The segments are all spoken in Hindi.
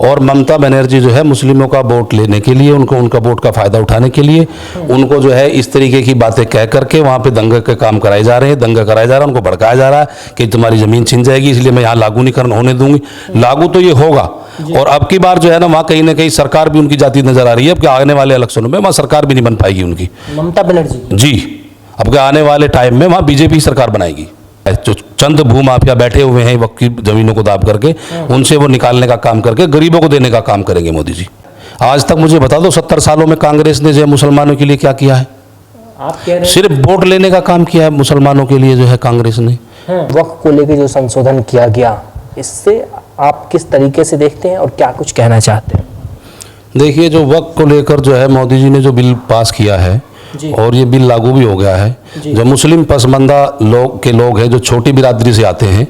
और ममता बनर्जी जो है मुस्लिमों का वोट लेने के लिए, उनको उनका वोट का फ़ायदा उठाने के लिए उनको जो है इस तरीके की बातें कह करके वहाँ पे दंगे के काम कराए जा रहे हैं, दंगा कराया जा रहा है, उनको भड़काया जा रहा है कि तुम्हारी ज़मीन छिन जाएगी इसलिए मैं यहाँ लागू नहीं करना होने दूंगी। लागू तो ये होगा, और अब की बार जो है ना वहाँ कहीं सरकार भी उनकी जाती नजर आ रही है। अब के आने वाले इलेक्शनों में वहाँ सरकार भी नहीं बन पाएगी उनकी, ममता बनर्जी जी। अब के आने वाले टाइम में वहाँ बीजेपी सरकार बनाएगी। जो चंद भूमाफिया बैठे हुए हैं वक्त की जमीनों को दाब करके, उनसे वो निकालने का काम करके गरीबों को देने का काम करेंगे मोदी जी। आज तक मुझे बता दो 70 सालों में कांग्रेस ने जो है मुसलमानों के लिए क्या किया है? आप कह रहे हैं सिर्फ वोट लेने का काम किया है मुसलमानों के लिए जो है कांग्रेस ने। वक्फ को लेकर जो संशोधन किया गया, इससे आप किस तरीके से देखते हैं और क्या कुछ कहना चाहते हैं? देखिए, जो वक्फ को लेकर जो है मोदी जी ने जो बिल पास किया है और ये बिल लागू भी हो गया है, जो मुस्लिम पसमानदा लोग हैं, जो छोटी बिरादरी से आते हैं,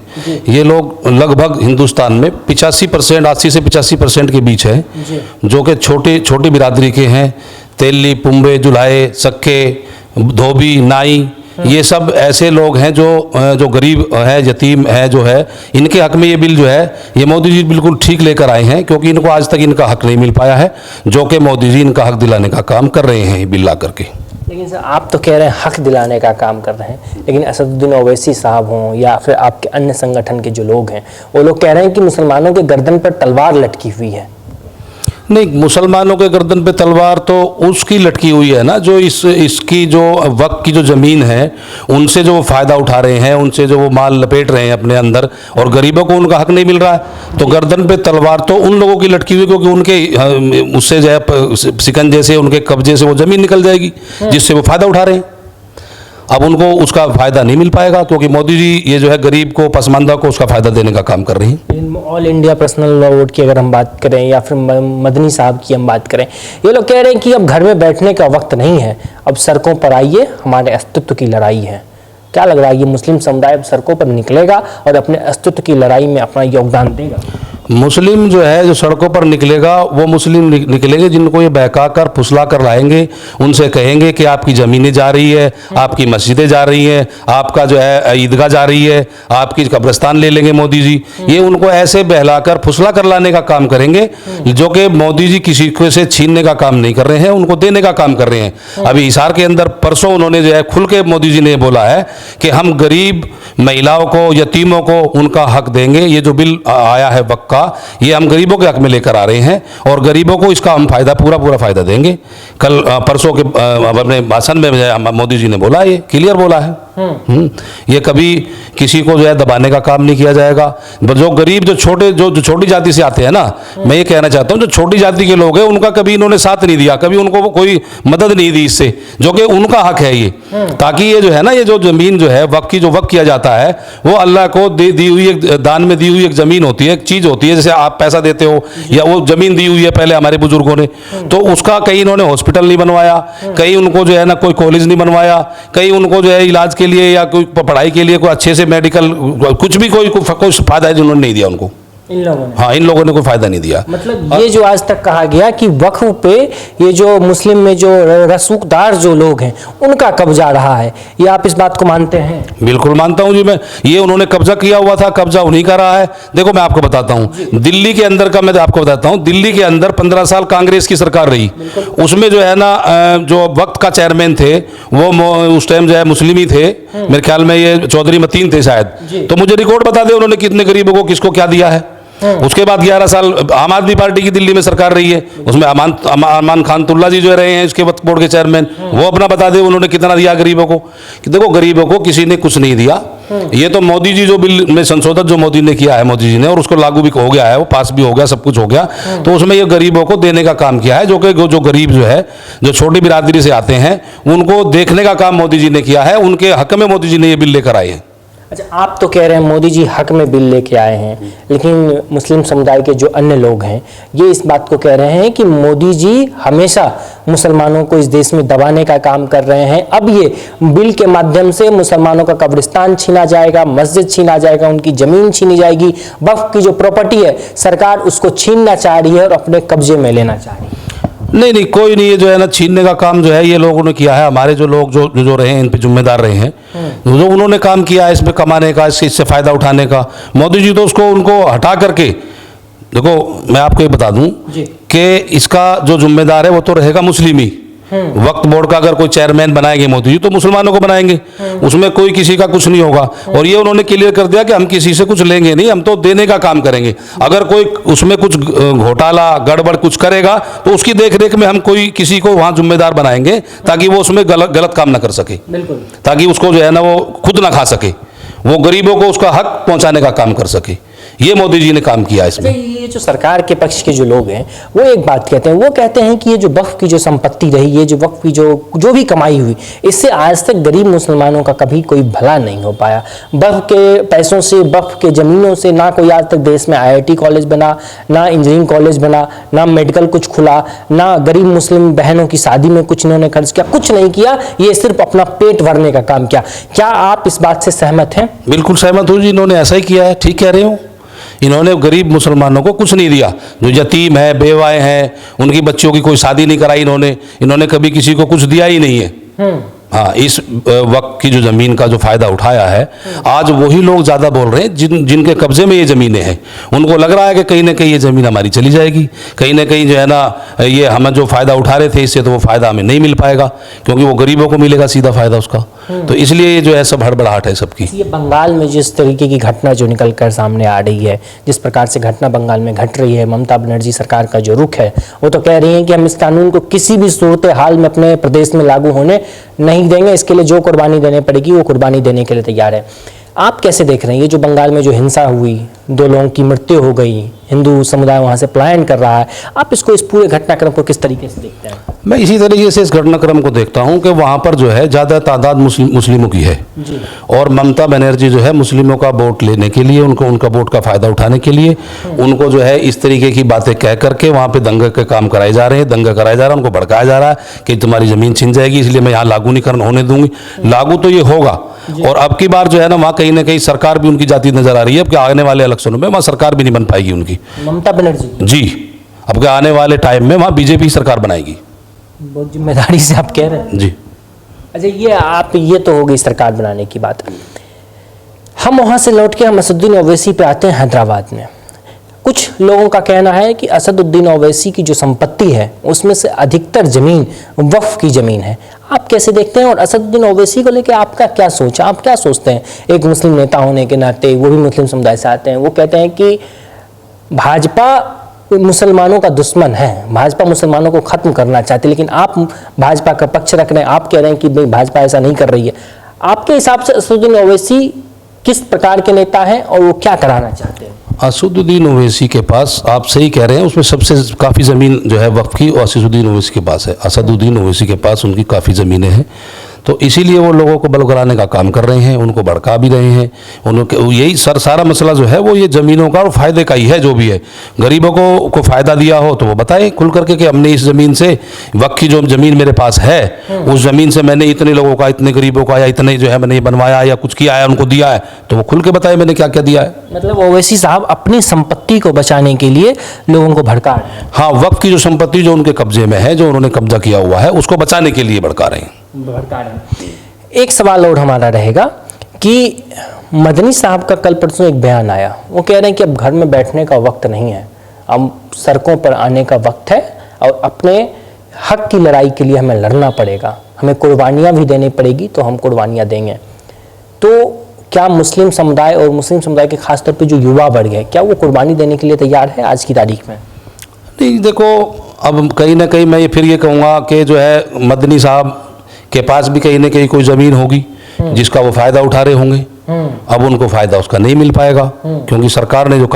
ये लोग लगभग हिंदुस्तान में 85%, 80 से 85% के बीच है, जो कि छोटी बिरादरी के हैं। तेली, पुंबे, जुलाहे, सक्के, धोबी, नाई, ये सब ऐसे लोग हैं जो गरीब है, यतीम है, जो है इनके हक में ये बिल जो है ये मोदी जी बिल्कुल ठीक लेकर आए हैं, क्योंकि इनको आज तक इनका हक नहीं मिल पाया है, जो कि मोदी जी इनका हक दिलाने का काम कर रहे हैं ये बिल ला करके। लेकिन सर, आप तो कह रहे हैं हक दिलाने का काम कर रहे हैं, लेकिन असदुद्दीन ओवैसी साहब हों या फिर आपके अन्य संगठन के जो लोग हैं, वो लोग कह रहे हैं कि मुसलमानों के गर्दन पर तलवार लटकी हुई है। नहीं, मुसलमानों के गर्दन पे तलवार तो उसकी लटकी हुई है ना, जो इसकी जो वक्त की जो ज़मीन है उनसे जो वो फ़ायदा उठा रहे हैं, उनसे जो वो माल लपेट रहे हैं अपने अंदर, और गरीबों को उनका हक नहीं मिल रहा है। तो गर्दन पे तलवार तो उन लोगों की लटकी हुई, क्योंकि उनके उससे जो है सिकंजे से, उनके कब्जे से वो ज़मीन निकल जाएगी जिससे वो फ़ायदा उठा रहे हैं। अब उनको उसका फ़ायदा नहीं मिल पाएगा, क्योंकि मोदी जी ये जो है गरीब को, पसमानदा को उसका फ़ायदा देने का काम कर रहे हैं। All India personal law vote की अगर हम बात करें या फिर मदनी साहब की हम बात करें, ये लोग कह रहे हैं कि अब घर में बैठने का वक्त नहीं है, अब सड़कों पर आइए, हमारे अस्तित्व की लड़ाई है। क्या लग रहा है, ये मुस्लिम समुदाय अब सड़कों पर निकलेगा और अपने अस्तित्व की लड़ाई में अपना योगदान देगा? मुस्लिम जो है जो सड़कों पर निकलेगा, वो मुस्लिम निकलेंगे जिनको ये बहका कर फुसला कर लाएंगे, उनसे कहेंगे कि आपकी ज़मीनें जा रही है, आपकी मस्जिदें जा रही हैं, आपका जो है ईदगाह जा रही है, आपकी कब्रिस्तान ले लेंगे मोदी जी। ये उनको ऐसे बहलाकर फुसला कर लाने का काम करेंगे, जो कि मोदी जी किसी को से छीनने का काम नहीं कर रहे हैं, उनको देने का काम कर रहे हैं। अभी हिसार के अंदर परसों उन्होंने जो है खुल के मोदी जी ने बोला है कि हम गरीब महिलाओं को, यतीमों को उनका हक देंगे। ये जो बिल आया है वक्फ का, ये हम गरीबों के हक में लेकर आ रहे हैं और गरीबों को इसका हम पूरा फायदा देंगे। कल परसों के अपने भाषण में मोदी जी ने बोला, ये क्लियर बोला है। ये कभी किसी को जो है दबाने का काम नहीं किया जाएगा। जो गरीब, जो छोटी जाति से आते हैं ना, मैं ये कहना चाहता हूँ, जो छोटी जाति के लोग हैं उनका कभी इन्होंने साथ नहीं दिया, कभी उनको कोई मदद नहीं दी इससे, जो कि उनका हक है ये। ताकि ये जो है ना, ये जो जमीन जो है वक्फ की, जो वक्फ किया जाता है, वो अल्लाह को दी हुई एक दान में दी हुई एक जमीन होती है, एक चीज होती है। जैसे आप पैसा देते हो या वो जमीन दी हुई है पहले हमारे बुजुर्गों ने, तो उसका कहीं इन्होंने हॉस्पिटल नहीं बनवाया, कहीं उनको जो है ना कोई कॉलेज नहीं बनवाया, कहीं उनको जो है इलाज के लिए या कोई पढ़ाई के लिए कोई अच्छे से मेडिकल कुछ भी कोई फायदा है जिन्होंने नहीं दिया उनको। इन लोगों ने, हाँ, इन लोगों ने कोई फायदा नहीं दिया। मतलब ये जो आज तक कहा गया कि वक्फ पे ये जो मुस्लिम में जो रसूखदार जो लोग हैं उनका कब्जा रहा है, ये आप इस बात को मानते हैं? बिल्कुल मानता हूं जी मैं। ये उन्होंने कब्जा किया हुआ था, कब्जा उन्हीं का रहा है। देखो मैं आपको बताता हूं, दिल्ली के अंदर का मैं आपको बताता हूं, दिल्ली के अंदर 15 साल कांग्रेस की सरकार रही। उसमें जो है ना, जो वक्त का चेयरमैन थे वो उस टाइम जो है मुस्लिम ही थे, मेरे ख्याल में ये चौधरी मतीन थे शायद। तो मुझे रिकॉर्ड बता दे उन्होंने कितने गरीबों को किसको क्या दिया है। उसके बाद 11 साल आम आदमी पार्टी की दिल्ली में सरकार रही है, उसमें अमान खानतुल्ला जी जो रहे हैं उसके वक्त बोर्ड के चेयरमैन, वो अपना बता दे उन्होंने कितना दिया गरीबों को। कि देखो गरीबों को किसी ने कुछ नहीं दिया। ये तो मोदी जी जो बिल में संशोधन जो मोदी ने किया है, मोदी जी ने, और उसको लागू भी हो गया है, वो पास भी हो गया, सब कुछ हो गया, तो उसमें ये गरीबों को देने का काम किया है। जो गरीब जो है, जो छोटी बिरादरी से आते हैं, उनको देखने का काम मोदी जी ने किया है, उनके हक में मोदी जी ने ये बिल लेकर आए हैं। अच्छा, आप तो कह रहे हैं मोदी जी हक में बिल लेके आए हैं, लेकिन मुस्लिम समुदाय के जो अन्य लोग हैं ये इस बात को कह रहे हैं कि मोदी जी हमेशा मुसलमानों को इस देश में दबाने का काम कर रहे हैं। अब ये बिल के माध्यम से मुसलमानों का कब्रिस्तान छीना जाएगा, मस्जिद छीना जाएगा, उनकी ज़मीन छीनी जाएगी, वक्फ की जो प्रॉपर्टी है सरकार उसको छीनना चाह रही है और अपने कब्जे में लेना चाह रही है। नहीं, कोई नहीं, ये जो है ना छीनने का काम जो है ये लोगों ने किया है। हमारे जो लोग जो रहे हैं, इन पे जिम्मेदार रहे हैं, जो उन्होंने काम किया है इसमें कमाने का, इससे फ़ायदा उठाने का। मोदी जी तो उनको हटा करके देखो मैं आपको ये बता दूं जी। कि इसका जो जिम्मेदार है वो तो रहेगा मुस्लिम ही। वक्फ बोर्ड का अगर कोई चेयरमैन बनाएंगे मोदी जी तो मुसलमानों को बनाएंगे, उसमें कोई किसी का कुछ नहीं होगा। और ये उन्होंने क्लियर कर दिया कि हम किसी से कुछ लेंगे नहीं, हम तो देने का काम करेंगे। अगर कोई उसमें कुछ घोटाला गड़बड़ कुछ करेगा तो उसकी देखरेख में हम कोई किसी को वहां जिम्मेदार बनाएंगे ताकि वो उसमें गलत काम ना कर सके, बिल्कुल, ताकि उसको जो है ना वो खुद ना खा सके, वो गरीबों को उसका हक पहुंचाने का काम कर सके। ये मोदी जी ने काम किया इसमें। ये जो सरकार के पक्ष के जो लोग हैं वो एक बात कहते हैं, वो कहते हैं कि ये जो वक्फ की जो संपत्ति रही, ये जो वक्फ की जो भी कमाई हुई, इससे आज तक गरीब मुसलमानों का कभी कोई भला नहीं हो पाया। वक्फ के पैसों से, वक्फ के ज़मीनों से ना कोई आज तक देश में IIT कॉलेज बना, ना इंजीनियरिंग कॉलेज बना, ना मेडिकल कुछ खुला, ना गरीब मुस्लिम बहनों की शादी में कुछ इन्होंने खर्च किया, कुछ नहीं किया। ये सिर्फ अपना पेट भरने का काम किया। क्या आप इस बात से सहमत हैं? बिल्कुल सहमत हूँ जी, इन्होंने ऐसा ही किया है, ठीक कह रहे हो। इन्होंने गरीब मुसलमानों को कुछ नहीं दिया, जो यतीम है, बेवाएं हैं, उनकी बच्चियों की कोई शादी नहीं कराई इन्होंने कभी किसी को कुछ दिया ही नहीं है। हाँ, इस वक्त की जो जमीन का जो फायदा उठाया है, आज वही लोग ज्यादा बोल रहे हैं जिनके कब्जे में ये जमीनें हैं। उनको लग रहा है कि कहीं ना कहीं ये जमीन हमारी चली जाएगी, कहीं ना कहीं जो है ना ये हम जो फायदा उठा रहे थे इससे तो वो फायदा हमें नहीं मिल पाएगा, क्योंकि वो गरीबों को मिलेगा सीधा फायदा उसका। तो इसलिए ये जो है सब हड़बड़ाहट है सबकी। ये बंगाल में जिस तरीके की घटना जो निकल कर सामने आ रही है, जिस प्रकार से घटना बंगाल में घट रही है, ममता बनर्जी सरकार का जो रुख है वो तो कह रही है कि हम इस कानून को किसी भी सूरत हाल में अपने प्रदेश में लागू होने नहीं देंगे, इसके लिए जो कुर्बानी देने पड़ेगी वो कुर्बानी देने के लिए तैयार है। आप कैसे देख रहे हैं ये जो बंगाल में जो हिंसा हुई, 2 लोगों की मृत्यु हो गई, हिंदू समुदाय वहाँ से पलायन कर रहा है, आप इसको, इस पूरे घटनाक्रम को किस तरीके से देखते हैं? मैं इसी तरीके से इस घटनाक्रम को देखता हूं कि वहां पर जो है ज़्यादा तादाद मुस्लिमों की है जी। और ममता बनर्जी जो है मुस्लिमों का वोट लेने के लिए, उनका वोट का फ़ायदा उठाने के लिए उनको जो है इस तरीके की बातें कह करके वहाँ पे दंगे के काम कराए जा रहे हैं, दंगा कराया जा रहा है, उनको भड़काया जा रहा है कि तुम्हारी ज़मीन छिन जाएगी इसलिए मैं यहाँ लागू नहीं होने दूंगी। लागू तो ये होगा, और अब की बार जो है ना वहाँ कहीं ना कहीं सरकार भी उनकी जाती नजर आ रही है। अब के आने वाले इलेक्शनों में वहाँ सरकार भी नहीं बन पाएगी उनकी, ममता बनर्जी जी। अब के आने वाले टाइम में वहाँ बीजेपी सरकार बनाएगी। बहुत जिम्मेदारी से आप कह रहे हैं जी। अच्छा, ये तो हो गई सरकार बनाने की बात। हम वहाँ से लौट के हम असदुद्दीन ओवैसी पे आते हैं हैदराबाद में। कुछ लोगों का कहना है कि असदुद्दीन ओवैसी की जो संपत्ति है उसमें से अधिकतर जमीन वक्फ की जमीन है। आप कैसे देखते हैं, और असदुद्दीन ओवैसी को लेकर आपका क्या सोच है? आप क्या सोचते हैं एक मुस्लिम नेता होने के नाते? वो भी मुस्लिम समुदाय से आते हैं, वो कहते हैं कि भाजपा मुसलमानों का दुश्मन है, भाजपा मुसलमानों को खत्म करना चाहती है, लेकिन आप भाजपा का पक्ष रख रहे हैं, आप कह रहे हैं कि भाई भाजपा ऐसा नहीं कर रही है। आपके हिसाब से असदुद्दीन ओवैसी किस प्रकार के नेता हैं और वो क्या कराना चाहते हैं? असदुद्दीन ओवैसी के पास, आप सही कह रहे हैं, उसमें सबसे काफ़ी ज़मीन जो है वक्फ की और असदुद्दीन ओवैसी के पास है। असदुद्दीन ओवैसी के पास उनकी काफ़ी ज़मीनें हैं, तो इसीलिए वो लोगों को बलगलाने का काम कर रहे हैं, उनको भड़का भी रहे हैं। उनके यही सारा मसला जो है वो ये ज़मीनों का और फ़ायदे का ही है। जो भी है गरीबों को फ़ायदा दिया हो तो वो बताए खुल करके कि हमने इस ज़मीन से, वक्फ की जो ज़मीन मेरे पास है उस ज़मीन से मैंने इतने लोगों का, इतने गरीबों का, या इतने जो है मैंने बनवाया या कुछ किया है, उनको दिया है, तो वो खुल के बताए मैंने क्या क्या दिया है। मतलब ओवैसी साहब अपनी संपत्ति को बचाने के लिए लोगों को भड़का रहे हैं। हाँ, वक्फ की जो संपत्ति जो उनके कब्जे में है, जो उन्होंने कब्जा किया हुआ है, उसको बचाने के लिए भड़का रहे हैं। एक सवाल और हमारा रहेगा कि मदनी साहब का कल परसों एक बयान आया, वो कह रहे हैं कि अब घर में बैठने का वक्त नहीं है, अब सड़कों पर आने का वक्त है और अपने हक की लड़ाई के लिए हमें लड़ना पड़ेगा, हमें कुर्बानियाँ भी देनी पड़ेगी, तो हम कुर्बानियाँ देंगे। तो क्या मुस्लिम समुदाय और मुस्लिम समुदाय के खासतौर पर जो युवा वर्ग है, क्या वो कुर्बानी देने के लिए तैयार है आज की तारीख में? नहीं, देखो अब कहीं ना कहीं मैं फिर ये कहूँगा कि जो है मदनी साहब के पास भी कहीं ना कहीं कोई ज़मीन होगी जिसका वो फ़ायदा उठा रहे होंगे। अब उनको फ़ायदा उसका नहीं मिल पाएगा, क्योंकि सरकार ने जो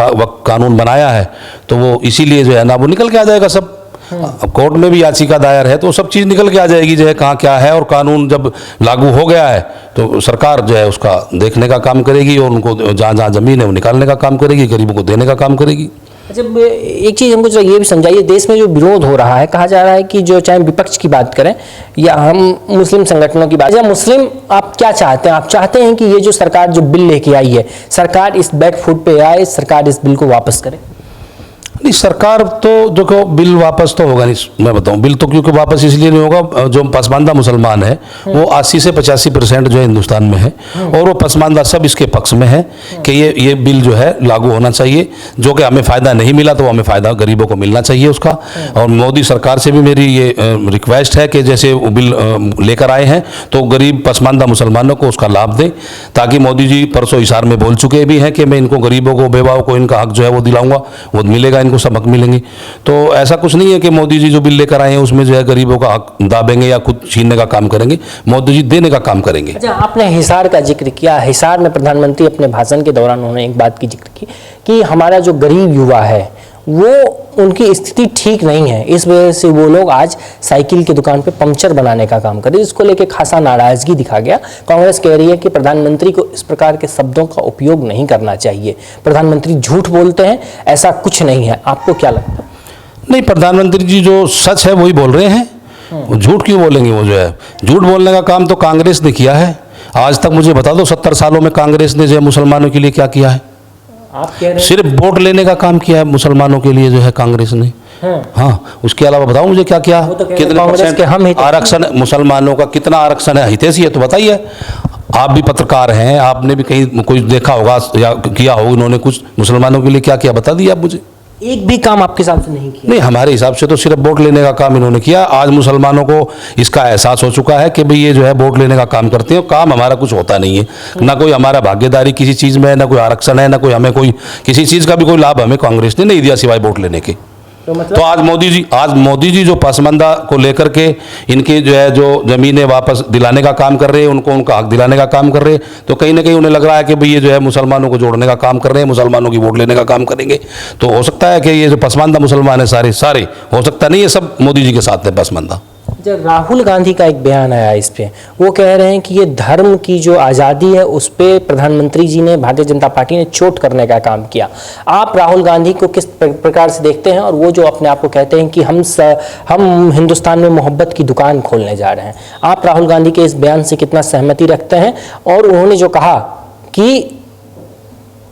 कानून बनाया है तो वो इसीलिए जो है ना वो निकल के आ जाएगा सब। अब कोर्ट में भी याचिका दायर है तो सब चीज़ निकल के आ जाएगी जो है कहाँ क्या है, और कानून जब लागू हो गया है तो सरकार जो है उसका देखने का काम करेगी और उनको जहाँ जहाँ ज़मीन है वो निकालने का काम करेगी, गरीबों को देने का काम करेगी। अच्छा, एक चीज़ हमको ये भी समझाइए, देश में जो विरोध हो रहा है, कहा जा रहा है कि जो चाहे विपक्ष की बात करें या हम मुस्लिम संगठनों की बात, या मुस्लिम, आप क्या चाहते हैं? आप चाहते हैं कि ये जो सरकार जो बिल लेके आई है, सरकार इस बैक फुट पे आए, सरकार इस बिल को वापस करे? नहीं, सरकार तो देखो बिल वापस तो होगा नहीं, मैं बताऊं बिल तो क्योंकि वापस इसलिए नहीं होगा, जो पसमानदा मुसलमान है वो 80 से 85% जो है हिंदुस्तान में है, और वो पसमानदा सब इसके पक्ष में है कि ये बिल जो है लागू होना चाहिए। जो कि हमें फ़ायदा नहीं मिला तो हमें फ़ायदा गरीबों को मिलना चाहिए उसका। और मोदी सरकार से भी मेरी ये रिक्वेस्ट है कि जैसे वो बिल लेकर आए हैं तो गरीब पसमानदा मुसलमानों को उसका लाभ दें, ताकि मोदी जी परसों हिसार में बोल चुके भी हैं कि मैं इनको गरीबों को, बेवाओं को इनका हक जो है वो दिलाऊंगा, वो मिलेगा, इनको सब हक मिलेंगे। तो ऐसा कुछ नहीं है कि मोदी जी जो बिल लेकर आए हैं उसमें जो है गरीबों का हक दाबेंगे या खुद छीनने का काम करेंगे। मोदी जी देने का काम करेंगे। अच्छा, आपने हिसार का जिक्र किया। हिसार में प्रधानमंत्री अपने भाषण के दौरान उन्होंने एक बात की जिक्र की कि हमारा जो गरीब युवा है वो, उनकी स्थिति ठीक नहीं है, इस वजह से वो लोग आज साइकिल की दुकान पे पंक्चर बनाने का काम करे। इसको लेके खासा नाराजगी दिखा गया। कांग्रेस कह रही है कि प्रधानमंत्री को इस प्रकार के शब्दों का उपयोग नहीं करना चाहिए, प्रधानमंत्री झूठ बोलते हैं, ऐसा कुछ नहीं है। आपको क्या लगता है? नहीं, प्रधानमंत्री जी जो सच है वही बोल रहे हैं, वो झूठ क्यों बोलेंगे? वो जो है झूठ बोलने का काम तो कांग्रेस ने किया है। आज तक मुझे बता दो 70 सालों में कांग्रेस ने जो है मुसलमानों के लिए क्या किया है? आप कह रहे हैं सिर्फ वोट लेने का काम किया है मुसलमानों के लिए जो है कांग्रेस ने। हाँ, उसके अलावा बताओ मुझे क्या किया? तो कितने कांग्रेस परसेंट के हम हित- आरक्षण मुसलमानों का, कितना आरक्षण है? हितैषी है तो बताइए। आप भी पत्रकार हैं, आपने भी कहीं कुछ देखा होगा या किया होगा, उन्होंने कुछ मुसलमानों के लिए क्या किया बता दिया आप मुझे? एक भी काम आपके हिसाब से नहीं किया? नहीं, हमारे हिसाब से तो सिर्फ वोट लेने का काम इन्होंने किया। आज मुसलमानों को इसका एहसास हो चुका है कि भाई ये जो है वोट लेने का काम करते हैं, काम हमारा कुछ होता नहीं है। ना कोई हमारा भागीदारी किसी चीज़ में है, ना कोई आरक्षण है, ना कोई हमें कोई किसी चीज़ का भी कोई लाभ हमें कांग्रेस ने नहीं दिया सिवाय वोट लेने के। तो आज मोदी जी जो पसमानदा को लेकर के इनके जो है जो ज़मीनें वापस दिलाने का काम कर रहे हैं, उनको उनका हक दिलाने का काम कर रहे हैं, तो कहीं ना कहीं उन्हें लग रहा है कि भाई ये जो है मुसलमानों को जोड़ने का काम कर रहे हैं, मुसलमानों की वोट लेने का काम करेंगे। तो हो सकता है कि ये जो पसमानदा मुसलमान है सारे हो सकता नहीं है सब मोदी जी के साथ है पसमानदा। जब राहुल गांधी का एक बयान आया इस पे, वो कह रहे हैं कि ये धर्म की जो आज़ादी है उस पे प्रधानमंत्री जी ने, भारतीय जनता पार्टी ने चोट करने का काम किया। आप राहुल गांधी को किस प्रकार से देखते हैं? और वो जो अपने आप को कहते हैं कि हम हिंदुस्तान में मोहब्बत की दुकान खोलने जा रहे हैं, आप राहुल गांधी के इस बयान से कितना सहमति रखते हैं? और उन्होंने जो कहा कि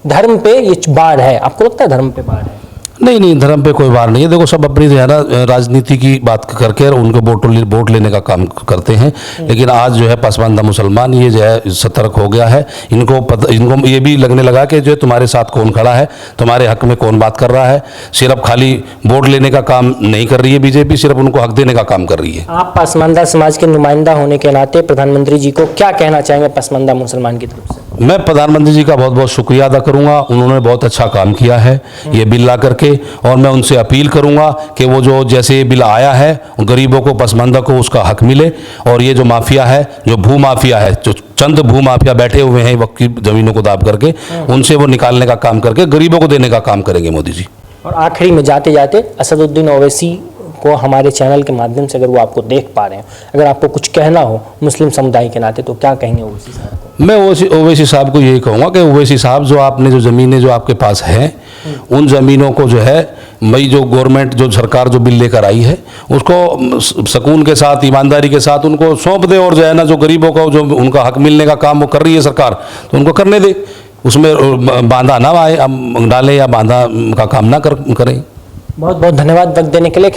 धर्म पे ये बाढ़ है, आपको लगता है धर्म पे बाढ़ है? नहीं, धर्म पे कोई वार नहीं है। देखो सब अपनी जो है ना राजनीति की बात करके उनको वोट लेने का काम करते हैं, लेकिन आज जो है पसमानदा मुसलमान ये जो है सतर्क हो गया है। इनको ये भी लगने लगा कि जो तुम्हारे साथ कौन खड़ा है, तुम्हारे हक में कौन बात कर रहा है। सिर्फ खाली वोट लेने का काम नहीं कर रही है बीजेपी, सिर्फ उनको हक देने का काम कर रही है। आप पसमानदा समाज के नुमाइंदा होने के नाते प्रधानमंत्री जी को क्या कहना चाहेंगे पसमानदा मुसलमान की तरफ से? मैं प्रधानमंत्री जी का बहुत बहुत शुक्रिया अदा करूंगा। उन्होंने बहुत अच्छा काम किया है ये बिल ला करके, और मैं उनसे अपील करूंगा कि वो जो जैसे ये बिल आया है गरीबों को, पसमानदा को उसका हक मिले। और ये जो माफिया है, जो भू माफिया है, जो चंद भू माफिया बैठे हुए हैं वक्त की जमीनों को दाब करके, उनसे वो निकालने का काम करके गरीबों को देने का काम करेंगे मोदी जी। और आखिरी में जाते जाते असदुद्दीन ओवैसी को हमारे चैनल के माध्यम से अगर वो आपको देख पा रहे हैं, अगर आपको कुछ कहना हो मुस्लिम समुदाय के नाते, तो क्या कहेंगे ओवैसी साहब को? मैं ओवैसी साहब को यही कहूँगा कि ओवैसी साहब जो आपने जो ज़मीनें जो आपके पास हैं, उन ज़मीनों को जो है मई जो गवर्नमेंट जो सरकार जो बिल लेकर आई है उसको सुकून के साथ, ईमानदारी के साथ उनको सौंप दे, और जो है ना जो गरीबों को जो उनका हक मिलने का काम वो कर रही है सरकार, तो उनको करने दे। उसमें बांधा ना डालें या बांधा का काम ना करें। बहुत बहुत धन्यवाद वक्त देने के लिए।